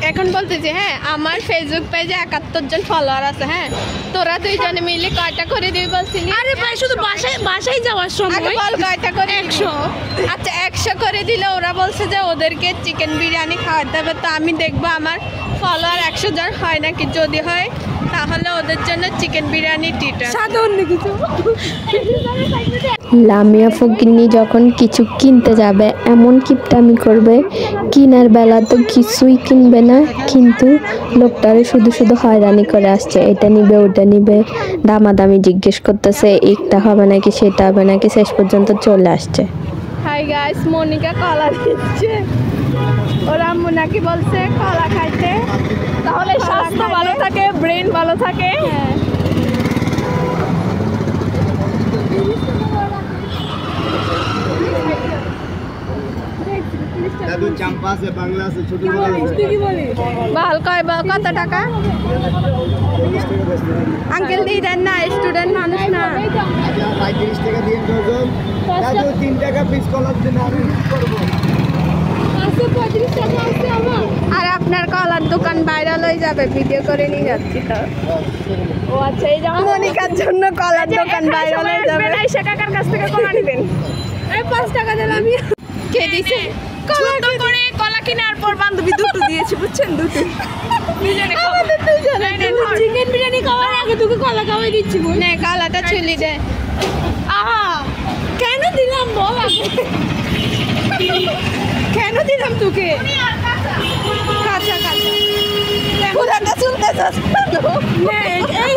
এখন বলতেছি হ্যাঁ আমার ফেসবুক পেজে ৭১ জন ফলোয়ার আছে হ্যাঁ তোরা দুইজনে মিলে কয়টা করে দিবি বলছিলি আরে ভাই শুধু বাসায় যাওয়ার সময় বল কয়টা করে 100 আচ্ছা 100 করে দিলে ওরা বলছে যে ওদেরকে চিকেন বিরিয়ানি খাওয়াতে হবে তো আমি দেখবো আমার ফলোয়ার 100 জন হয় নাকি যদি হয় তাহলে ওদের জন্য চিকেন বিরিয়ানি টিটা সাধারণ কিছু লামিয়া ফকিন্নি যখন কিছু কিনতে যাবে এমন কিপটামি করবে কিনার বেলা তো কিছুই কিনবে না কিন্তু লোকটারে শুধু শুধু হয়রানি করে আসছে এটা নিবে ওটা নিবে দামাদামি জিজ্ঞেস করতেছে একটা হবে নাকি সেটা হবে নাকি শেষ পর্যন্ত চলে আসছে। হাই গাইস মনিকা কলা দিচ্ছে ওরা আম্মু নাকি বলছে কলা খাইতে তাহলে স্বাস্থ্য ভালো থাকে ব্রেন ভালো থাকে। বাল কয় বা কত টাকা আঙ্কেল দিয়ে দেন না স্টুডেন্ট মানুষ না 35 টাকা দিয়ে ডজন দাদু 3 টাকা পিস কলার দিন আমি করব 35 টাকা আছে আমার আর আপনার কলার দোকান ভাইরাল হয়ে যাবে ভিডিও করে নিয়ে যাচ্ছি তো ও আচ্ছা এই যেমন মনিকার জন্য কলার দোকান ভাইরাল হয়ে যাবে আয়েশা কাকার কাছ থেকে কলা নেবেন এই 5 টাকা দিলাম আমি কে দিছে ছোট করে কলা কেনার পর বান্ধবী দুটো দিয়েছি বুঝছেন দুটো দুজনে আমাদের দুজনে চিকেন বিরিয়ানি খাওয়ার আগে তোকে কলা খাওয়াই দিচ্ছি বল নে কলাটা ছুলি দে আহা কেন দিলাম বল আগে কেন দিলাম তোকে কাঁচা কাঁচা পুরাটা চুলতে যাস এই